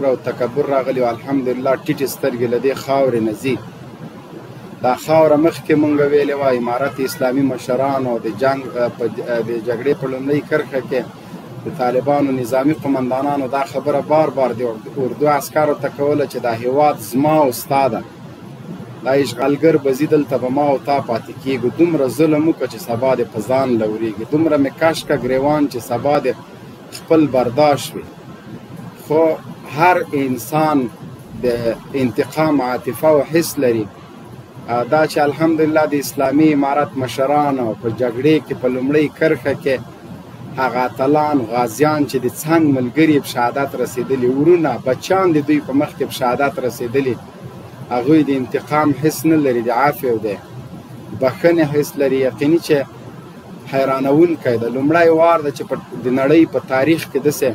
غرور او تکبر راغلی او الحمدلله ټیټې سترګې له دې خاورې نه ځي. دا خاوره مخکې مونږ ویلې وه امارت اسلامي مشرانو د جګړې په لومړۍ کرښه کې د طالبانو نظامي قمندانانو دا خبره بار بار د اردو عسکرو ته کوله چې دا هیواد زما او ستا ده، دا اشغالګر به ځي دلته به ما او تا پاتې کېږو. دومره ظلم وکړه چې سبا دې په ځان لورېږي، دومره مې کش کړه ګریوان چې سبا دې خپل برداشت وي. خو هر انسان د انتقام عاطفه او حس لري. دا چې الحمدلله د اسلامي امارت مشرانو په جګړې کې په لومړۍ کرښه کې هغه اتلان غازیان چې د څنګ ملګري په شهادت رسېدلي، ورونه بچیان د دوی په مخ کې په شهادت رسېدلي، هغوی د انتقام حس نه لري، د عفو د بښنې حس لري. یقیني چې حیرانوونکی ده. لومړی وار ده چې د نړۍ په تاریخ کې داسې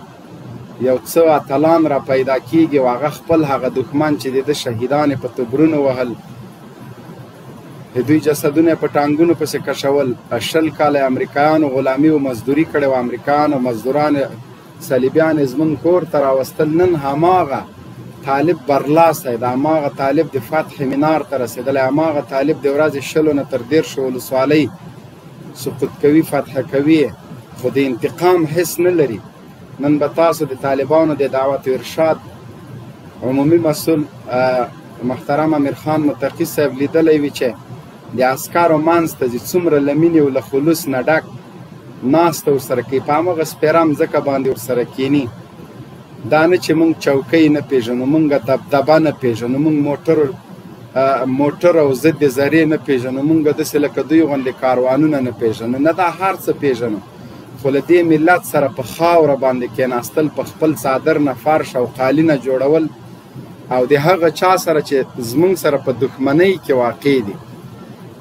یو څه اتلان را پیدا کېږي او هغه خپل هغه دښمن چې د ده شهیدان په تبرونو وهل، د دوی جسدونه په ټانګونو پسې کشول، 20 کاله امریکایانو غلامي او مزدوري کړې وه، امریکایانو مزدوران صلیبیان زموږ کور ته راوستل. نن هماغه طالب برلاستی د هماغه طالب د فتح مینار ته رسېدلی، هماغه طالب د ورځې 20 نه تر 13 ولسوالۍ سقوط کوي، فتح کوي، خو د انتقام حس نه لري. نن به تاسو د طالبانو د دعوت و ارشاد عمومي مسؤل محترم امیرخان متقي صاحب لیدلی وي چې د عسکرو منځ ته ځي، څومره له مینې او له خلوص نه ډک ناسته ورسره کوي، په هماغه سپېره مځکه باندې ورسره کښېني. دا نه چې موږ چوکۍ نه پېژنو، موږ دبدبه نه پېژنو، موږ موټر او ضد د ذرې نه پېژنو، موږ داسې لکه دوی غوندې کاروانونه نه پېژنو، نه دا هر څه پېژنو. خو له دې ملت سره په خاوره باندې کېناستل، په خپل څادر نه فرش او قالینه جوړول او د هغه چا سره چې زموږ سره په دښمنۍ کې واقع دي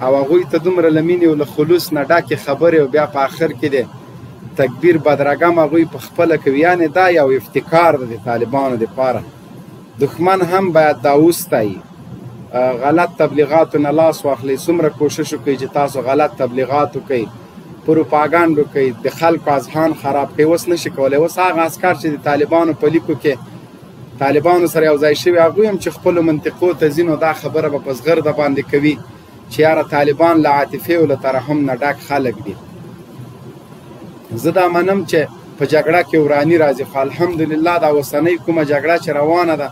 او هغوی ته دومره له مینې او له خلوص نه ډکې خبرې او بیا په آخر کې د تکبیر بدرګم هغوی په خپله کوي. یعنې دا یو افتکار ده د طالبانو دپاره. دښمن هم باید دا وستایي، غلط تبلیغاتو نه لاس واخلئ. څومره کوشش وکړئ چې تاسو غلط تبلیغات وکئ، پروپاګانډ وکئ، د خلکو اذهان خراب کړئ. اوس نشي کولی. اوس هغه عسکر چې د طالبانو په لیکو کې طالبانو سره یو ځای شوي، هغوی هم چې خپلو منطقو ته ځي، نو دا خبره به په زغرده باندې کوي چې یاره طالبان له عاطفې او له ترحم نه ډک خلک دي. زه دا منم چې په جګړه کې وراني راځي، خو الحمدلله دا اوسنۍ کومه جګړه چې روانه ده،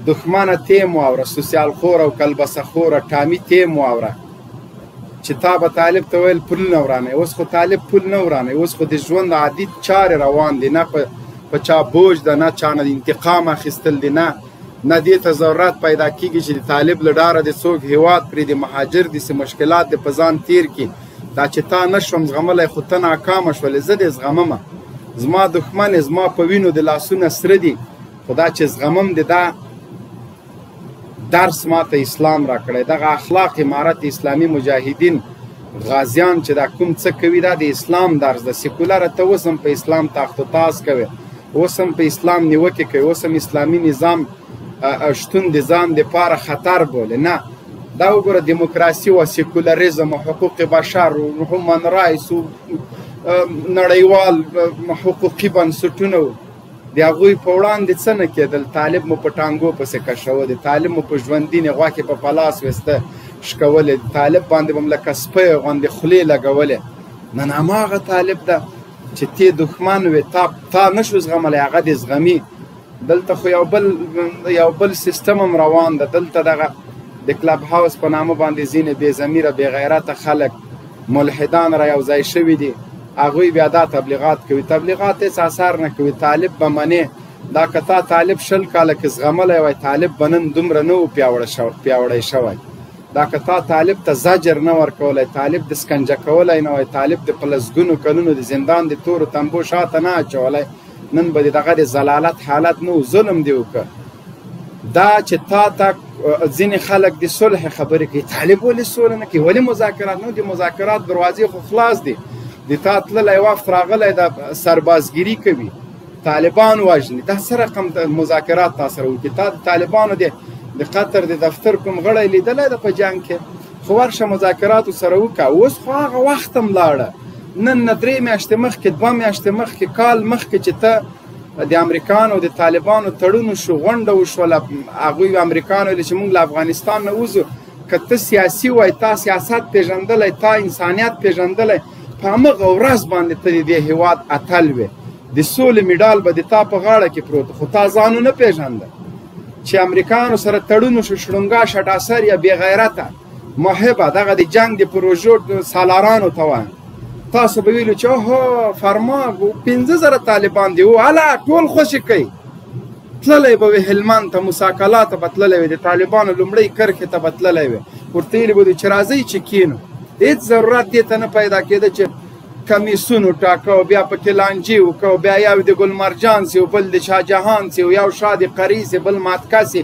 دښمنه تیم واوره، سوسیال خور او کلبسه خوره ټامي تیم واوره چې تا به طالب ته ویل پل نه ورانوي. اوس خو طالب پل نه ورانوي، اوس خو د ژوند عادي چارې روان دي، نه په چا بوج ده، نه چا نه انتقام اخیستل دي، نه دې ته ضرورت پیدا کېږي چې د طالب له ډاره د څوک هېواد پرې د مهاجر داسې مشکلات د په ځان تېر کړي. دا چې تا نه شوم زغملی خو ته ناکامه شولې، زه دې زغممه، زما دښمن زما په وینو د لاسونه سره دي، خو دا چې زغمم د دا درس ما ته اسلام را کړی. دغه اخلاق امارت اسلامي مجاهدین غازیان چې دا کوم څه کوي، دا د اسلام درس ده. سیکولره ته اوس هم په اسلام تاخت و تاز کوي، اوس هم په اسلام نیوکې کوي، اوس هم اسلامي نظام شتون د ځان دپاره خطر بولي. نه، دا وګوره دیموکراسي او سیکولریزم او حقوق بشر او هومن رایټس او نړیوال حقوقي بنسټونه د هغوی په وړاندې څه نه کېدل. طالب مو په ټانګو پسې کشول، طالب مو په ژوندینې غوښې په پلاس ویسته شکولې، طالب باندې به م لکه سپی غوندې خولې لګولې. نن هماغه طالب ده چې تی دښمن وې، تا نه شو زغملی، هغه دې زغمي. دلته خو یو بل سیستم هم روان ده. دلته دغه د کلب هاوس په نامه باندې ځینې بې ضمیره بې غیرته خلک ملحدان را یو ځای شوي دي، هغوی بیا دا تبلیغات کوي. تبلیغات هېڅ اثر نه کوي. طالب به منې، دا که تا طالب 20 کاله کې زغملی وای، طالب به نن دومره نه و پیاوړی شوی. دا که تا طالب ته زجر نه ورکولی، طالب د سکنجه کولی نه وای، طالب د په لسګونو کلونو د زندان د تورو تنبو شاته نه اچولی، نن به دغه د ضلالت حالت نه و، ظلم دې وکړه. دا چې تا ته ځینې خلک د صلح خبرې کوي، طالب ولې سوله نه کوي، ولې مذاکرات نه؟ د مذاکرات دروازې خو خلاص دي. د تا تللی وخت راغلی د سربازګیري کوي، طالبان وژني، دا څه رقم مذاکرات تا سره وکړي؟ تا د طالبانو د قطر د دفتر کوم غړی لیدلی ده په جنګ کې؟ خو ورشه مذاکراتو سره وکړه. اوس خو هغه وخت هم لاړه، نن نه 3 میاشتې مخکې، 2 میاشتې مخکې، کال مخکې چې ته د امریکانو د طالبانو تړون وشو، غونډه وشوله، هغوی امریکان ویل چې موږ له افغانستان نه وځو، که ته سیاسي وای، تا سیاست پېژندلی، تا انسانیت پېژندلی، په همغه ورځ باندې ته د دې هېواد اتل وې، د سولې مډال به د تا په غاړه کې پروت، خو تا ځان ونه پېژنده چې امریکانو سره تړون وشو، شړونګا شټاسر یا بې غیرته محبه دغه د جنګ د پروژو سالارانو ته وایم، تاسو به ویلو چې اوهو فرما 15,000 طالبان دي، هله ټول خوشي کوي. تللی به وي هلمند ته، مساکلات ته به تللی وي، د طالبانو لومړۍ کرښې ته به تللی وي، ورته ویلي به چې راځئ چې کینو. هېڅ ضرورت دې ته نه پیدا کېده چې کمیسون وټاکه، بیا پکې لانجې وکړو، بیا یو د ګلمرجان سي، بل د شاهجهان سي، یو شاه د قري سي، بل ماتکه سي،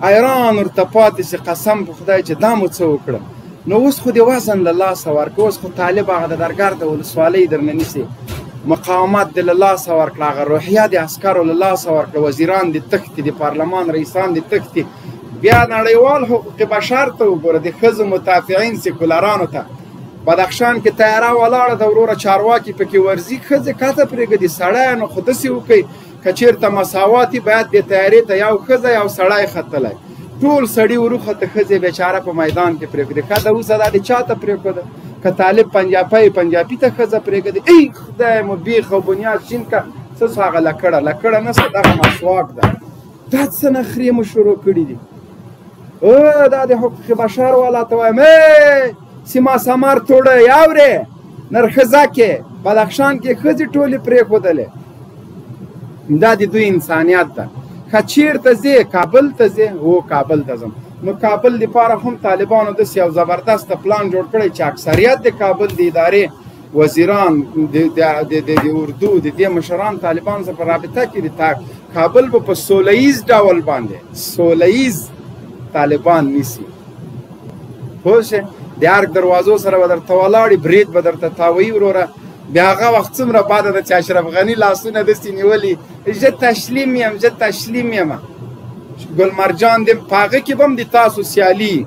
ایران ورته پاتې سي. قسم په خدای چې دا مو څه وکړه. نو اوس خو د وزن له لاسه ورکړه، اوس خو طالب هغه د درګر د ولسوالۍ درنه نیسي، مقاومت د له لاسه ورکړه، هغه روحیه د عسکرو له لاسه ورکړه، وزیران د تښتي، د پارلمان رئیسان د تښتي. بیا نړیوال حقوق بشر ته وګوره، د ښځو مدافعین سیکولرانو ته بدخشان کې تیاره ولاړه ده، وروره چارواکي پکې ورځي، ښځې کته پرېږدي، سړی نو خو داسې وکړئ که چېرته مساوات وي، باید دې تیارې ته یو ښځه یو سړی ختلی، ټول سړي وروخته، ښځې بیچاره په میدان کې پرېږدي. ښه ده اوس دا د چا ته پرېښوده؟ که طالب پنجابی پنجابي ته ښځه پرېږدي، ای خدای مو بیخ او بنیاد شین که څه څه هغه لکړه نسته، دغه مسواک ده. دا څه نخرې مو شروع کړي دي؟ دا د حقوق بشر والا ته وایم سیما سمار توړی اورې نرخزه کې بدخشان کې ښځې ټولې پرېښودلې. دا د دوی انسانیت ده. که چېرته ځې کابل ته ځې؟ هو کابل ته ځم. نو کابل دپاره هم طالبانو داسې یو زبردسته پلان جوړ کړی چې اکثریت د کابل د ادارې وزیران د اردو د دې مشران طالبانو سره په رابطه کې دي. کابل به په سوله ییز ډول باندې سوله ییز طالبان نیسي. پوه شئ؟ د ارګ دروازو سره به درته ولاړي، برید به درته تاویي وروره. بیا هغه وخت څومره باده ده چې اشرف غني لاسونه داسې نیولي، زه تسلیم یم، زه تسلیم یم. ګلمرجان د په هغه کې به هم د تاسو سیالي،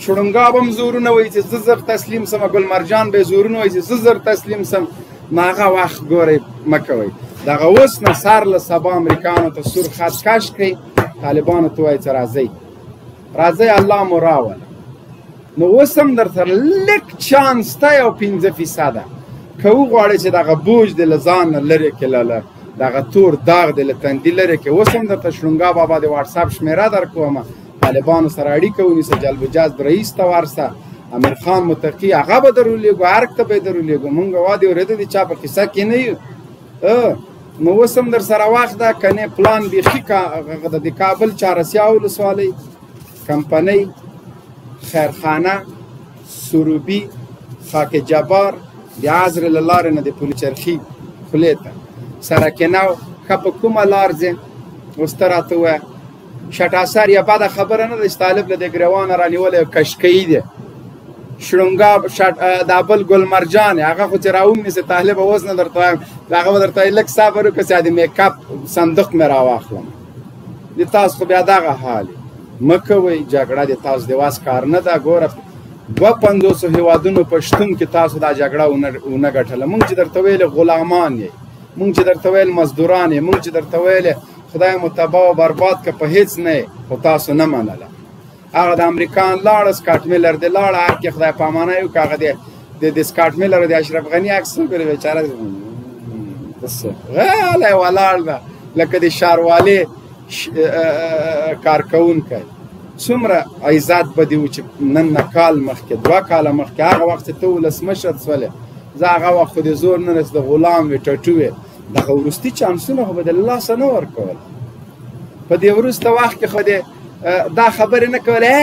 شړونګا به هم زورونه وایي چې زه زر تسلیم سم، ګلمرجان به یې زورونه وایي چې زه زر تسلیم سم. نو هغه وخت ګورئ مه کوئ. دغه اوس نه سر له سبا امریکانو ته سور خط کش کړئ، طالبانو ته وایي چې راځئ راځئ الله مو راوله. نو اوس هم در سره لږ چانس ته یو 15% که وغواړئ چې دغه بوج دې له ځان نه لرې کړې، دغه تور داغ دې له تندي لرې کړې. اوس هم درته شړونګا بابا د واټساپ شمېره درکومه، طالبانو سره اړیکه ونیسه، جلب جذب رئیس ته ورسه، امیر خان متقي هغه به در ولېږو، ارګ ته به یې در ولېږو. مونږ وادي اورېده د چا په کیسه کې نه یو. نو اوس هم در سره وخت ده، که نه پلان بیخي د کابل چهارسیه ولسوالۍ، کمپنۍ، خیرخانه، سروبي، خاک جبار، د عذر له لارې نه د پل چرخي خولې ته، سرک نو ښه په کومه لار ځې؟ اوس ته راته ووایه. شټاسر یا بده خبره نه ده چې طالب له دې ګریوانه رانیولی یو کشکهي دی. شړونګا دا بل ګلمرجان هغه خو چې راونیسې طالب اوس نه درته وایم، هغه به درته وایي لږ صبر وکړه چې د میک اپ صندوق مې راواخلم. د تاسو خو بیا دغه حال مه کوئ. جګړه د تاسو د وس کار نه ده. ګوره 250 هېوادونو په شتون کې تاسو دا جګړه ونه ګټله. مونږ چې درته ویلې غلامان یې، مونږ چې درته ویل مزدوران یې، مونږ چې درته ویلې خدای مو تباه و برباد که په هېڅ نه یې، خو تاسو نه منله. هغه د امریکان لاړه، سکاټ میلر دې لاړه، هر کې خدای پامانه یې وکړه. هغه د سکاټ میلر او د اشرف غني عکس وګورئ، بیچاره غلی ولاړ ده لکه د ښاروالۍ کارکوونکی. څومره عزت به دې و چې نن نه کال مخکې 2 کاله مخکې هغه وخت چې ته ولسمشر شولې، زه هغه وخت خو د زور نه رس د غلام وې، ټټو وې. دغه وروستي چانسونه خو به د لاسه نه ورکول. په دې وروسته وخت کې خو دې دا خبرې نه کولې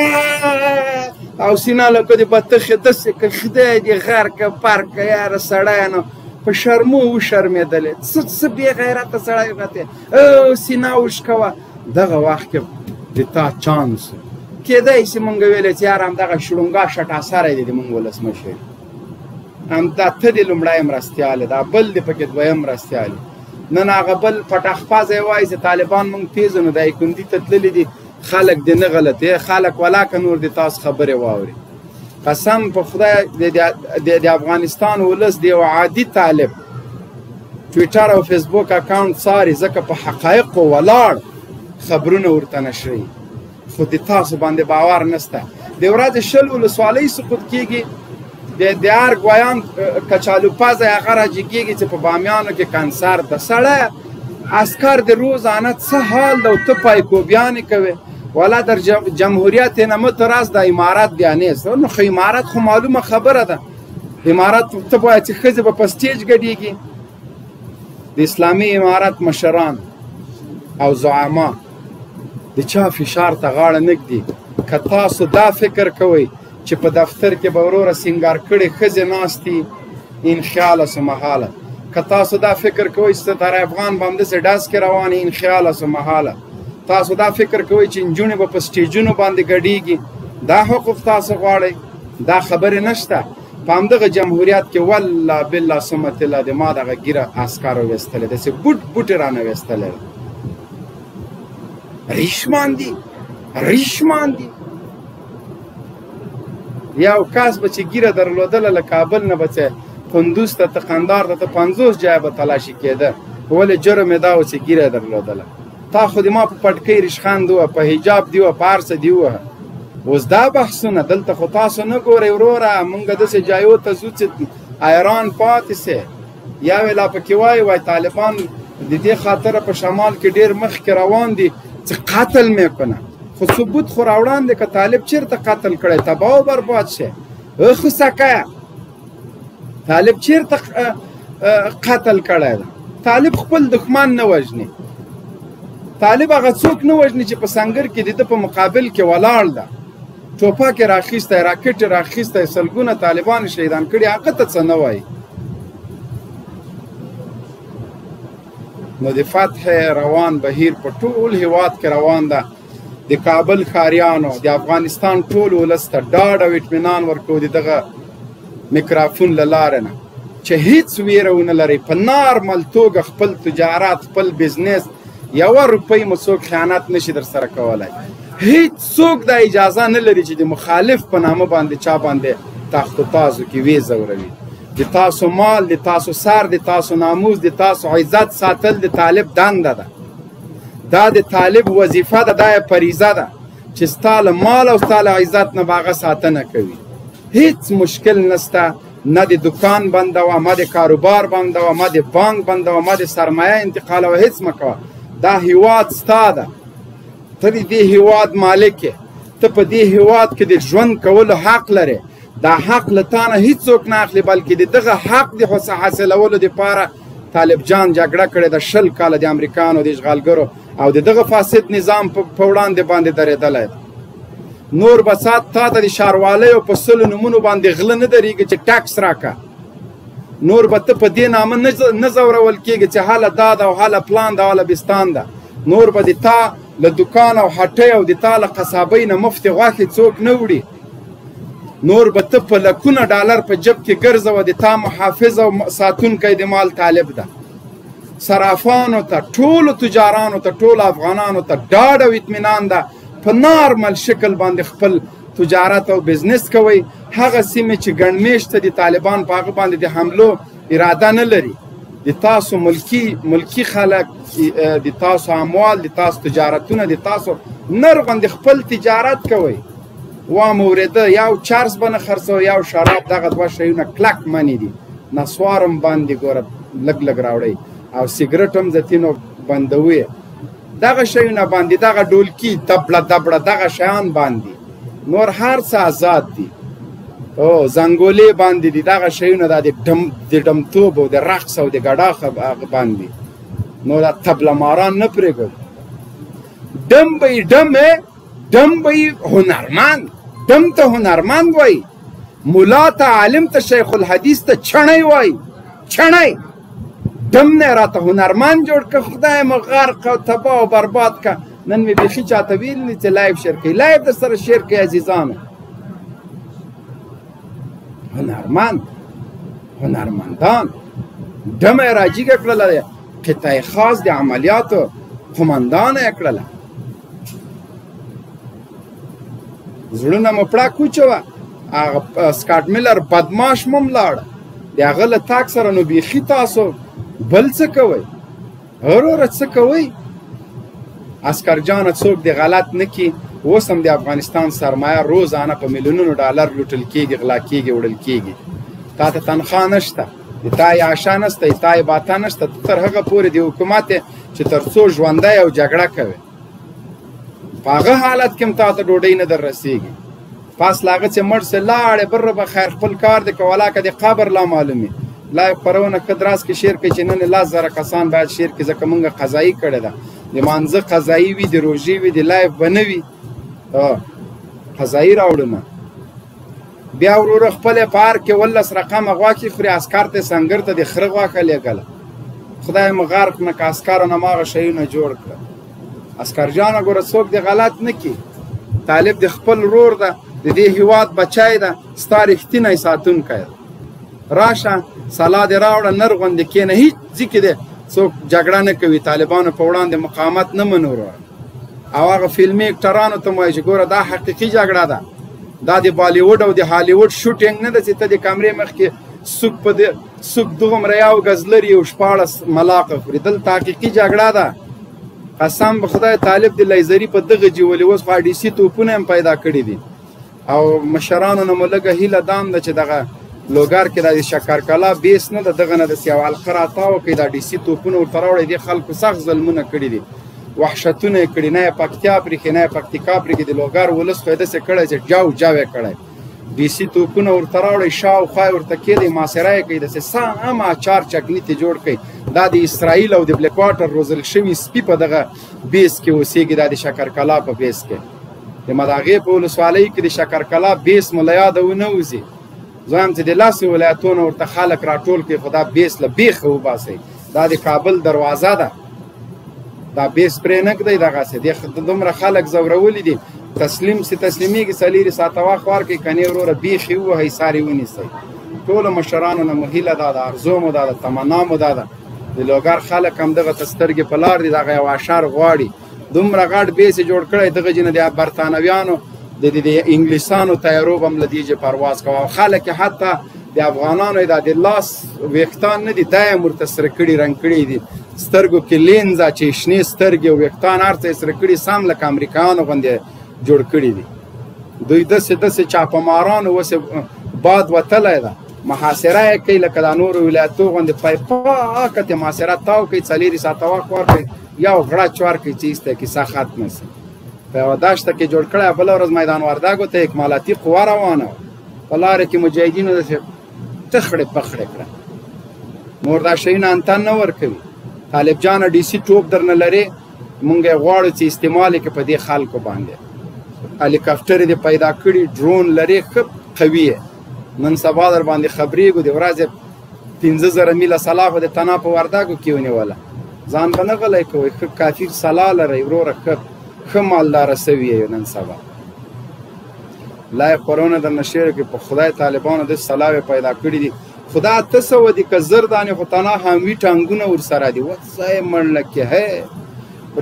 او سینه لکه د بطخې داسې که خدای دې غر که پر که یاره سړیانو په شرمو وشرمېدلې. څه بې غیرته سړی غتې سینه وشکوه. دغه وخت کې د تا چانس کېدای شي مونږ ویلې چې یار همدغه شړونګا شټاسری دی د مونږ ولسمشر، همدا ته د لومړی مرستیال دا بل د پکې دویم مرستیال. نن هغه بل پټاخپازی وایي چې طالبان مونږ پیژنو، دا ایکوندي ته تللي دي، خلک دې نه غلط خلک ولاکه نور د تاسو خبرې واوري. قسم په خدای د افغانستان ولس د یو عادي طالب ټویټر او فیسبوک اکاونټ څاري ځکه په حقایقو ولاړ خبرونه ورته نشري، خو د تاسو باندې باور نشته. د ورځې 20 ولسوالۍ سقوط کېږي، د هر ګویان کچالو پزه هغه راجګېږي چې په بامیانو کې کنسر ده. سړی عسکر د روزانه څه حال ده او ته پایکوبیانې کوې. والا در جمهوریت نه متراز د امارات بیا نیست. نو خو امارات خو معلومه خبره ده، امارات ته باید چې ښځې به په سټیج ګډېږي. د اسلامي امارات مشران او زعما د چا فشار ته غاړه نه ږدي. که تاسو دا فکر کوئ چې په دفتر کې به وروره سینګار کړې ښځې ناستي، این خیال است محاله. که تاسو دا فکر کوئ چې ستاره افغان به همداسې ډز کې روانې، این خیال است محاله. تاسو دا فکر کوئ چې نجونې به په سټیجونو باندې ګډېږي، دا حقوق تاسو غواړئ، دا خبرې نشته. په همدغه جمهوریت کې والله بالله سمت الله د ما دغه ګیره عسکرو ویستلې، داسې بوټ بوټې رانه ویستلې. ریشمان دي، ریشمان دي. یو کس به چې ګیره درلودله له کابل نه به چې کندوز ته ته قندار ته 50 جای به تلاشي کېده، ولې جرم یې دا و چې ګیره درلودله. تا خو د ما په پټکۍ ریشخند ووه، په حجاب دي وه، په هر څه دي ووهه. اوس دا بحثونه دلته خو تاسو نه ګورئ وروره. مونږ داسې جایو ته ځو چې ایران پاتې سي. یا وې لا پکې وایي طالبان د دې خاطره په شمال کې ډېر مخکې روان دي چې قتل مې کنه. خو ثبوت خو راوړاندې که طالب چېرته قتل کړی، تباه او برباد شي. خو سکه طالب چېرته قتل کړی ده؟ طالب خپل دښمن نه وژني. طالب هغه څوک نه وژني چې په سنګر کې د ده په مقابل کې ولاړ ده. ټوپک یې راخیستی، راکټ یې راخیستی، سلګونه طالبان شهیدان کړي، هغه ته څه نه وایي. نو د فتح روان بهیر په ټول هیواد کې روان ده. د کابل ښاریانو، د افغانستان ټول ولس ته ډاډ او اطمینان ورکوو د دغه میکرافون له لارې نه چې هیڅ ویره ونه لرئ. په نارمل توګه خپل تجارت، خپل بزنس، یوه روپۍ مو څوک خیانت نشي در سره کولی. هیڅ څوک دا اجازه نه لري چې د مخالف په نامه باندې چا باندې تخت و تازو کې ویځوروي. د تاسو مال، د تاسو سر، د تاسو ناموس، د تاسو عزت ساتل د طالب دنده ده. دا د طالب وظیفه ده، دا یې فریضه ده چې ستا له مال او ستا له عزت نه به هغه ساتنه کوي. هیڅ مشکل نشته. نه د دکان بندوه، ما د کاروبار بندوه، ما د بانک بندوه، ما د سرمایه انتقالوه، هیڅ مه کوه. دا هیواد ستا ده، ته د دې هیواد مالک یې، ته په دې هیواد کې د ژوند کولو حق لرې. دا حق له تا نه هیڅوک نه اخلي، بلکې د دغه حق د حاصلولو دپاره طالب جان جګړه کړې ده. 20 کاله د امریکانو د اشغالګرو او د دغه فاسد نظام په وړاندې باندې درېدلی ده. نور به تا ته د ښاروالیو په 100 نومونو باندې غله نه درېږي چې ټکس راکړه. نور به ته په دې نامه نه ځورول کېږي چې هله دا ده او هله پلان ده او هله بستان ده. نور به د تا له دکان او هټۍ او د تا له قصابۍ نه مفتې غوښې څوک نه وړي. نور به ته په لکونه ډالر په جب کې ګرځوه، د تا محافظ او ساتونکی د مال طالب ده. صرافانو ته، ټولو تجارانو ته، ټولو افغانانو ته ډاډ او اطمینان ده. په نارمل شکل باندې خپل تجارت او بزنس کوئ. هغه سیمې چې ګڼ میشته د طالبان په هغه باندې د حملو اراده نه لري. د تاسو ملکی خلک، د تاسو اموال، د تاسو تجارتونه، د تاسو نر باندې خپل تجارت کوئ. وام اورېده یو چرس به نه خرڅوئ، یو شراب. دغه دوه شیونه کلک منې دي. نسوار هم باندې ګوره لږ لږ راوړئ، او سګرټ هم ځتینو بندوي. دغه شیونه باندې، دغه ډولکي دبړه دبړه دغه شیان باندې، نور هر څه آزاد دي. او زنګولې باندې دي دغه شیونه، دا د ډمتوب او د رقص او د ګډاخ باندې. نو دا طبله ماران نه پرېږدو. ډم به یې ډم به یې هنرمند، ډم ته هنرمند وایي. ملا ته، عالم ته، شیخ الحدیث ته چڼی وایي. چڼی ډم نه راته هنرمند جوړ که. خدای مو غرق او تباه او برباد که. نن مې بیخي چاته ویلي چې لایف شیر کوي. لایف در سره شیر کوي عزیزانو. هنرمندان ډمه یې راجیګه کړله. قطعه خاص د عملیاتو قمندانه یې کړله. زړونه مو پړک وچوه. هغه سکاټ میلر بدماش مو هم لاړه. د هغه له تګ سره نو بیخي تاسو بل څه کوئ وروره څه کوئ عسکر جانه څوک دې غلط نه کړي اوس هم د افغانستان سرمایه روزانه په میلیونونو ډالر لوټل کېږي غلا کېږي وړل کېږي تا ته تنخوا نشته د تا یې عشا نشته د تا یې باتا نشته تر هغه پورې د حکومت چې تر څو ژوندی او جګړه کوي په هغه حالت کې هم تا ته ډوډۍ نه در رسېږي پاس له هغه چې مړ سې لاړې بره به خیر خپل کار دی که ولاکه د قبر لا معلومي لا یې خپرونه ښه دراز کې شعر کوي چې نن 10,000 کسان باید شعر کې ځکه موږ قضایي کړې ده د مانځه قضایي وي د روژې وي د لایف به نه وي قضایي راوړنه بیا وروره خپل پارک کې 19 رقمه غواکې خوري عسکر ته سنګر ته د خره غواښه لېږله خدای مو غرق نه که عسکرو نه ماغه شیونه جوړ کړه عسکر جانه ګوره څوک دې غلط نه کړي طالب د خپل ورور ده د دې هېواد بچی ده ستا رښتینی ساتونکی ده راشه سلا دې راوړه نر غوندې کښېنه هېڅ ځي کې دی څوک جګړه نه کوي طالبانو په وړاندې مقاومت نه منو او هغه فلمي اکټرانو ته مو وایي چې ګوره دا حقیقي جګړه ده دا د بالیوډ او د هالیوډ شوټینګ نه ده چې ته د کمرې مخکې سوک دومره یو ګز لري او 14 ملاقه خوري دلته حقیقي جګړه ده قسم به خدای طالب د لیزري په دغه جولې اوس خو ډي سي توپونه هم پیدا کړي دي او مشرانو نه مو لږه هیله دام ده چې دغه لوګر کې د شکرکلا بیس نه ده دغه نه د سیاو حلقه راتاو کوي دا ډي سي توپونه ورته راوړي دي خلکو سخت ظلمونه کړي دي وحشتونه یې کړي نه یې پکتیا پرېښي نه یې پکتیکا پرېښي د لوګر ولس خو یې داسې کړی چې جاو یې کړی ډي سي توپونه ورته راوړئ شاوخوا یې ورته کېدی محاصره یې کوي داسې سم اچار چکني ترې جوړ کړئ دا د اسرائیل او د بلیک واټر روزل شوي سپي په دغه بیس کې اوسېږي دا د شکرکلا په بیس کې د مداغې په ولسوالۍ کې د شکرکلا بیس مو له یاده ونه وځي زه هم چې د 10 ولایتونو ورته خلک راټول کړي خو دا بیس له بیخه وباسئ دا د کابل دروازه ده دا بیس پرې نه ږدئ دغسې دومره خلک ځورولي دي تسلیم سي تسلیمیږي څلېرې ساعته وخت ورکړئ کنې وروره بیخي ووهئ سار یې ونیسئ ټولو مشرانو نه مو هیله دا ده ارزو مو دا ده تمنا مو دا ده د لوګر خلک هم دغه ته سترګې په لار دي دغه یو اشر غواړي دومره غټ بیس یې جوړ کړی دغه جنه د برطانویانو د انګلیسانو طیارو به هم له دې پرواز کوه او خلک یې حتی د افغانانو دا د لاس ویښتان نه دي دا یې هم ورته سره کړي رنګ کړي دي سترګو کې لینزه چې شنې سترګې او ویښتان هر څه یې سره کړي سم لکه امریکایانو غوندې جوړ کړي دي دوی داسې چاپهمارانو اوس باد وتلی ده محاصره یې کوي لکه دا نورو ولایتو غوندې پاکه ترې محاصره تاو کوي 4 ساعته وخت ورکوي یو غړچ ورکوي چې ایسته کیسه ختمه شي په یوه دشته کې جوړ کړی بله ورځ میدان وردګو ته اکمالاتي قوه روانه وه په لاره کې مجاهدینو داسې تخړې پخړې کړه نور دا شیونه انتن نه ورکوي طالب جانه ډي سي توپ درنه لرې مونږ یې غواړو چې استعمال یې کړي په دې خلکو باندې هلیکاپټر دې پیدا کړي ډرون لرې ښه قوي یې نن سبا در باندې خبرېږو د ورځې 15,000 میله سلا خو د تنا په وردګو کې ونیوله ځان به نه غلی کوئ ښه کافي سلا لرئ وروره ښه مالداره سوي یې نن سبا لا یې خورونه درنه شعر کې په خدای طالبانو داسې سلاوې پیدا کړي دي خدا 800 دي که زر دانې خو تنا حامي ټانګونه ورسره دي وڅه یې مړله کې هی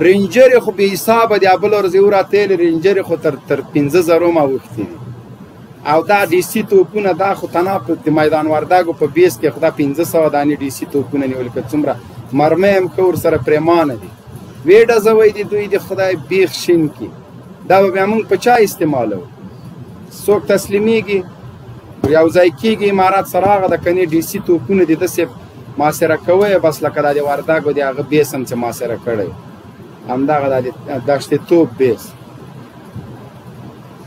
رینجر خو بې حسابه دي بله ورځ یې وراتېلې رینجر خو تر 15,000 ما اوښتي دي او دا ډي سي توپونه دا خو تنا په د میدان وردګو په بیس کې خو دا 500 دانې ډي سي توپونه نیول که څومره مرمۍ هم ښه ورسره پرېمانه دي وې ډزوی دي دوی د خدای بیخ شین کي دا به بیا موږ په چا استعمالوو څوک تسلیمیږي یو ځای کېږي امارات سره هغه د کنې ډي سي توپونه دي داسې محاصره کوی بس لکه دا د وردګو د هغه بیس هم چې محاصره کړی همدغه دا د دشت توپ بیس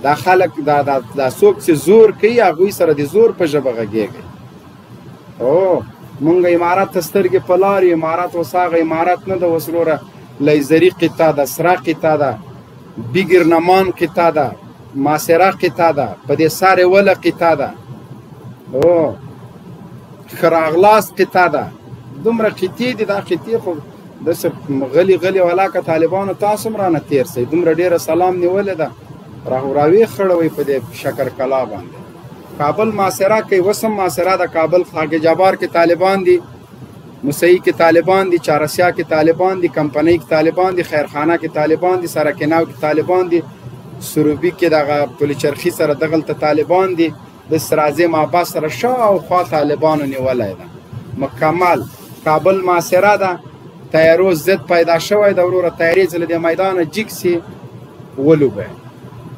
دا خلک دا څوک چې زور کوي هغوی سره د زور په ژبه غږېږي او مونږ امارات ته سترګې په لار امارات اوس هغه امارات نه ده اوس وروره لیزري قطعه ده سره قطعه ده بیګرنمان قطعه ده ماسره قطعه ده په دې سارې وله قطعه ده او خراغلاس قطعه ده دومره قطعې دي دا قطعې خو داسې غلي ولاکه طالبانو تاسو هم رانه تېر سئ دومره ډېره سلام نیولې ده راوی خړوي په دې شکرکلا باندې کابل محاصره کوي اوس هم محاصره د کابل خاک جبار کې طالبان دي موسهي کې طالبان دي چارسیا کې طالبان دي کمپنۍ کې طالبان دي خیرخانه کې طالبان دي سرکناو کې طالبان دي سروبي کې دغه پلچرخي سره دغلته طالبان دي د سرازم عباس سره شاوخوا طالبانو نیولی ده مکمل کابل محاصره ده، تیارو ضد پیدا شوی ده وروره، تیارې ځله د میدانه جګ سي ولوبئ.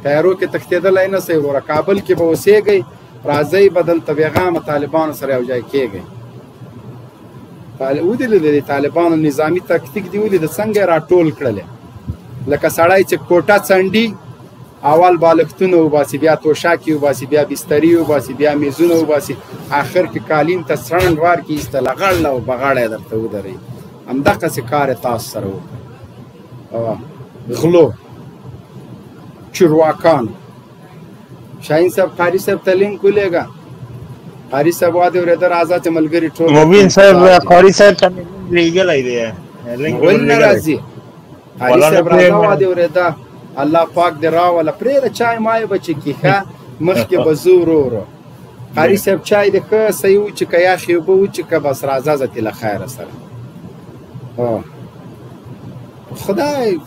تیارو کې تښتېدلی نه سئ وروره، کابل کې به اوسېږئ، راځئ به دلته بېغامه طالبانو سره یو ځای کېږئ. ودې د طالبانو نظامي تکتیک دې ولید څنګه یې راټول کړلې، لکه سړی چې کوټه څنډي اول بالښتونه وباسي، بیا توشک یې وباسي، بیا بسترې وباسي، بیا میزونه وباسي، آخر کې قالین ته څرنډ وار کې ایستله غړله او بغاړه یې درته ودروي. همدقسې کار یې تاسو سره وکړ. غلو، چرواکان. شاهین صاحب قاري صاحب ته لینک ولېږه. قاري صاحب وادي اورېده راځه چې ملګري ټول مبین صاحب قاري صاحب ته لېږلی دی ولې نه راځي؟ قاري صاحب راځه وادي اورېده، الله پاک دې راوله، پرېږده چای مای به چې کښه مخکې به ځو ورو ورو. قاري صاحب چای دې ښه صحیح وچښه، یخې اوبه وچښه، بس راځه زه له خیره سره. خدای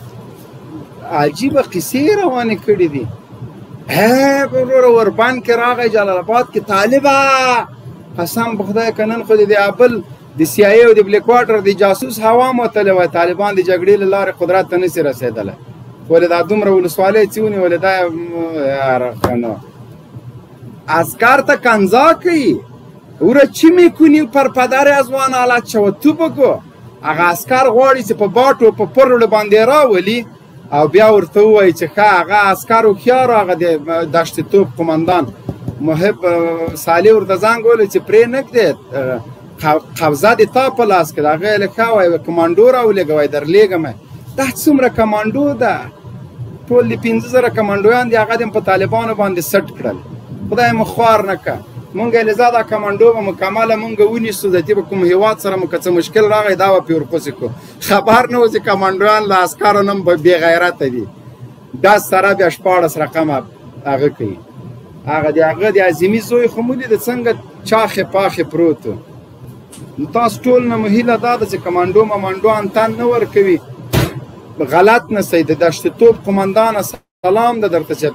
عجیبه قصې روانې کړي دي. وروره وربند کې راغی جلال آباد کې طالبه، قسم په خدای که نن خو د ابل د سی آی او د بلیک واټر د جاسوس هوا موتلی وای، طالبان د جګړې له لارې قدرت ته نسي رسېدلی. ولې دا دومره ولسوالۍ چې ونیولې دا یاره اسکر ته کنزا کوي، وره چی میکنی پر پدر از وان حالت شود تو بگو. هغه اسکر غواړي چې په باټو په پرړو باندې راولي او بیا ورته ووایي چې ښه هغه اسکر هوښیار، هغه د دشت توپ قمندان محب صالح ورته زنګ وویلی چې پرې نه ږدې، قبضه د تا په لاس کې ده. هغه یې ښه وایي کمانډو راولېږه، وایي درلېږم. دا څومره کمانډو ده، ټول د 15,000 کمانډویان دي، هغه دې په طالبانو باندې سټ کړل. خدای مو خوار نه که، مونږ یې لذا دا کمانډو به مکمله مونږ ونیسو، د دې به کوم هېواد سره مو که څه مشکل راغی دا به پرې ورپسې کړو. خبر نه و چې کمانډویان له عسکرو نه بې غیرته دي. 10 سره بیا 14 رقمه هغه کوي. هغه د عظیمي زوی خو مو لید څنګه چاخې پاخې پروت و. نو تاسو ټول نه مو هیله دا ده چې کمانډو ممانډو انتن نه ورکوي، غلط نه سئ. د دشت توپ قمندانه سلام ده درته چې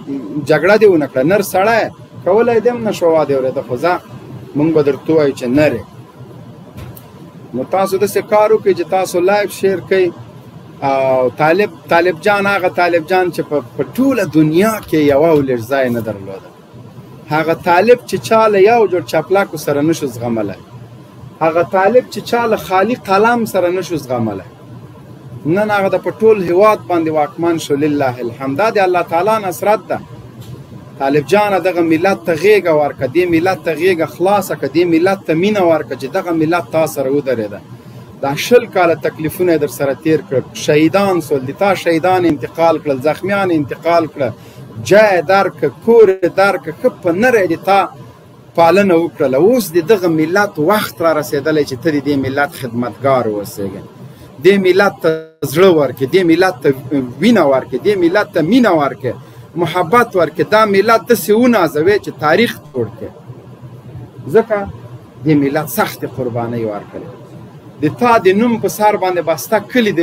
جګړه دې ونه کړه، نر سړی کولی دې هم نه شو وادي اورېده، خو ځه مونږ به درته ووایو چې نرې. نو تاسو داسې کار وکړئ چې تاسو لایف شیر کوئ. او طالب جان هغه طالب جان چې په ټوله دنیا کې یوه لږ ځای نه درلوده، هغه طالب چې چا له یو جوړ چپلکو سره نشو زغملی، هغه طالب چې چا له خالي قلم سره نشو زغملی، نن هغه د په ټول هېواد باندې واکمن شو. لله الحمد. دا د الله تعالی نصرت ده. طالب جانه دغه ملت ته غېږه ورکړه، دې ملت ته غېږه خلاصه کړه، دې ملت ته مینه ورکړه چې دغه ملت تا سره ودرېده. دا 20 کاله تکلیفونه یې در سره تېر کړل، شهیدان سول، د تا شهیدان انتقال کړل، زخمیان انتقال کړه، جای درکړه، کور یې درکړه، ښه په نره د تا پالنه وکړله. اوس د دغه ملت وخت را رسېدلی چې ته د دې ملت خدمتګار واوسېږې، دې ملت ته زړه ورکړې، دې ملت ته وینه ورکړې، دې ملت ته مینه ورکړې، محبت ورکړې، دا ملت داسې ونازوې چې تاریخ جوړ کړې. ځکه دې ملت سختې قربانۍ ورکړې، د تا د نوم په سر باندې بسته کلي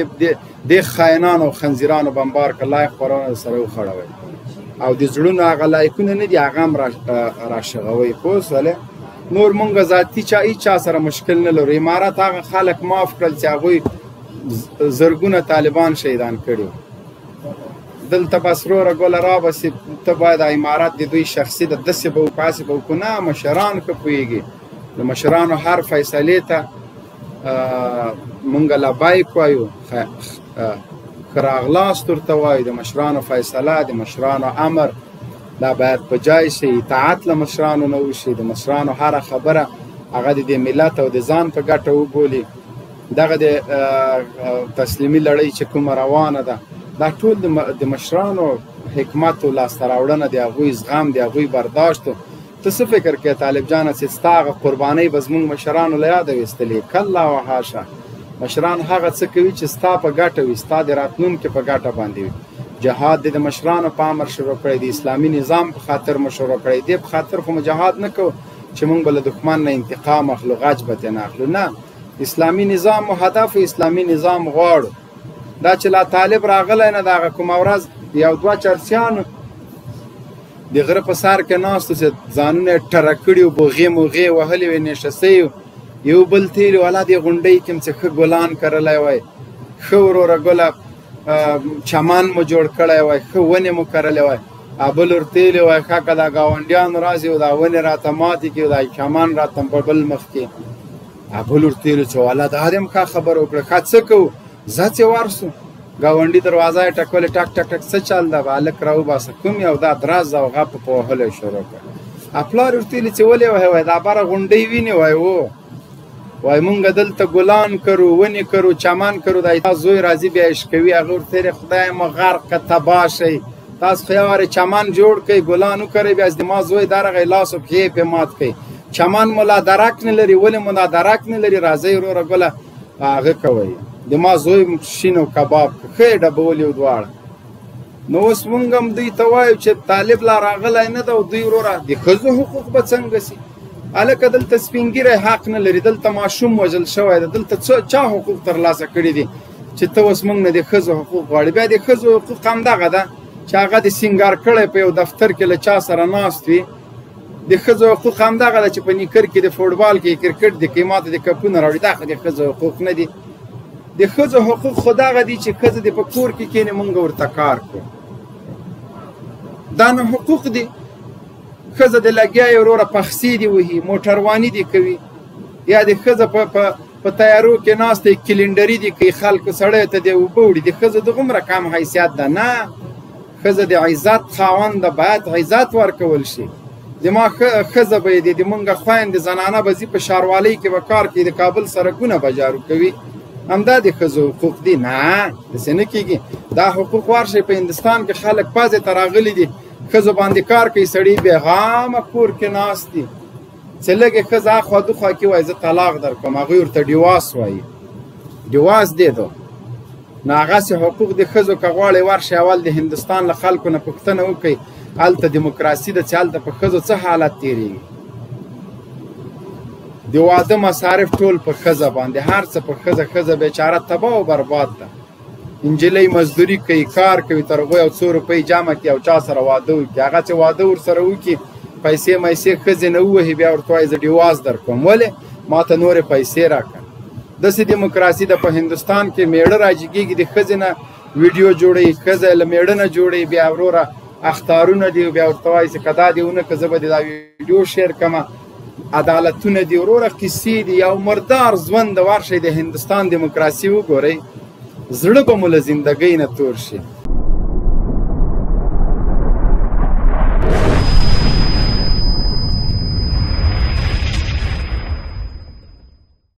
د خاینانو او خنزیرانو بمبار کړه، لایق خورانو سره وخوړوئ او د زړونو هغه لایکونه نه دي هغه هم راشغوئ. پوه شولې؟ نور مونږ ذاتي هېچا سره مشکل نه لرو. امارت هغه خلک معاف کړل چې هغوی زرګونه طالبان شهیدان کړي. دلته بس وروره ګوله رابسې، ته باید امارت د دوی شخصي د داسې به وکړو هسې به وکړو. نه، مشران که پوهېږي، د مشرانو هر فیصلې ته مونږ لبیک وایو، ښه راغلاست ورته وایو. د مشرانو فیصله، د مشرانو امر دا باید په جای شي، اطاعت له مشرانو نه وشي. د مشرانو هره خبره هغه د دې ملت او د ځان په ګټه وبولي. دغه د تسلیمي لړۍ چې کومه روانه ده، دا ټول د مشرانو حکمت او لاسته راوړنه د هغوی زغم، د هغوی برداشت. ته څه فکر کوې طالب جانه چې ستا هغه قربانۍ به زموږ مشرانو له یاده ویستلې؟ کله و حاشا. مشران هغه څه کوي چې ستا په ګټه وي، ستا د راتلونکي په ګټه باندې وي. جهاد د مشرانو په امر شروع کړی، د اسلامي نظام په خاطر مو شروع کړی. دې په خاطر خو مو جهاد نه کوو چې مونږ به له دښمن نه انتقام اخلو، غچ به ترې نه اخلو. نه، اسلامي نظام مو هدف، اسلامي نظام غواړو. دا چې لا طالب راغلی نه، د هغه کومه ورځ یو دوه چرسیانو د غره په سر کې ناستو چې ځانونه یې ټره کړي وو، بوغې موغې وهلې وې، نېشه سوي یو بل تیل والا دې غونډۍ کې څه ښه ګلان کرلی وای، ښه وروره ګله چمن مو جوړ کړی وای، ښه ونې مو کرلی وای، بل ورتیلي وای ښه که دا ګاونډیان راسي او دا ونې راته ماتې کړي دا چمن راته په بل مخ کې بل ورتیلي چې والا دا دې هم ښه خبره وکړه، ښه څه کوو زه چې ورسو ګاونډي دروازه یې ټکولې ټک ټک ټک څه چل ده به هلک راوباسه کوم یو دا دراز او غپ په وهلو یې شروع کړه. پلار ورتیلي چې ولې وهې وای دا بره غونډۍ وینې وای وای مونږ دلته ګلان کرو ونې کرو چمن کرو دا زوی راځي بیا عشق کوي هغه ورته خدای مو غرق که تباه شئ تاسو خو یوارې چمن جوړ کړئ ګلان وکرئ بیا زما زوی درغی لاس او پښې پې مات کړئ چمن مو لا درک نه لري ولې مو لا درک نه لري راځئ وروره ګله هغه کوئ د ما زوی شین او کباب ښه یې ډبولي و دواړه. نو اوس مونږ هم دوی ته وایو چې طالب لا راغلی نه ده او دوی وروره د ښځو حقوق به څنګه سي هلکه دلته سپین ږیری حق نه لري دلته ماشوم وژل شوی ده دلته چا حقوق ترلاسه کړي دي چې ته اوس مونږ نه د ښځو حقوق غواړي. بیا د ښځو حقوق همدغه ده چې هغه د سینګار کړی په یو دفتر کې له چا سره ناست وي. د ښځو حقوق همدغه ده چې په نیکر کې د فوټبال کې کرکټ د کې ماته د کپونه راوړي دا خو د ښځو حقوق نه دي. د ښځو حقوق خو دغه دي چې ښځه دې په کور کې کښېني مونږ ورته کار کړو دا نو حقوق دي. ښځه د لګیا یې وروره پخسې دي وهي موټرواني دي کوي یا د ښځه په تیارو کې ناسته کلینډري دي کوي خلکو سړیو ته دې اوبه وړي د ښځو دغومره کم حیثیت ده نه ښځه د عزت خاوند ده باید عزت ورکول شي. زما ښځه به یې د مونږ خویندې زنانه به ځي په ښاروالۍ کې به کار کوي د کابل سړکونه به جارو کوي همدا د ښځو حقوق دي نه داسې نه کېږي. دا حقوق ورشئ په هندوستان کې خلک پزې ته راغلي دي ښځو باندې کار کوي سړي بېغامه کور کې ناست دي چې لږې ښځه اخوا دخوا کې وایي زه طلاق درکوم هغوی ورته ډیواس وایي ډیواس دی دو نو هغسې حقوق د ښځو که غواړئ ورشئ اول د هندوستان له خلکو نه پوښتنه وکړئ هلته دیموکراسي ده چې هلته په ښځو څه حالت تېرېږي د واده مصارف ټول په ښځه باندې هر څه په ښځه بیچاره تباه او برباد ده. انجلۍ مزدوري کوي کار کوي تر هغوی یو څو روپۍ جمع کړي او چا سره واده وکړي هغه چې واده ورسره وکړي پیسې میسې ښځې نه ووهي بیا ورته وایي زه ډیواس درکوم ولې ما ته نورې پیسې راکړه. داسې دیموکراسي ده په هندوستان کې میړه راجګېږي د ښځې نه ویډیو جوړوي ښځه له میړه نه جوړوي بیا وروره اختارونه دي بیا ورته وایي چې که دا دې ونه که زه به دې دا ویډیو شیر کړمه عدالتونه دي وروره کیسې دي یو مردار ژوند د ورشئ د هندوستان دیموکراسي وګورئ زړه به مو له زندګۍ نه تور شي.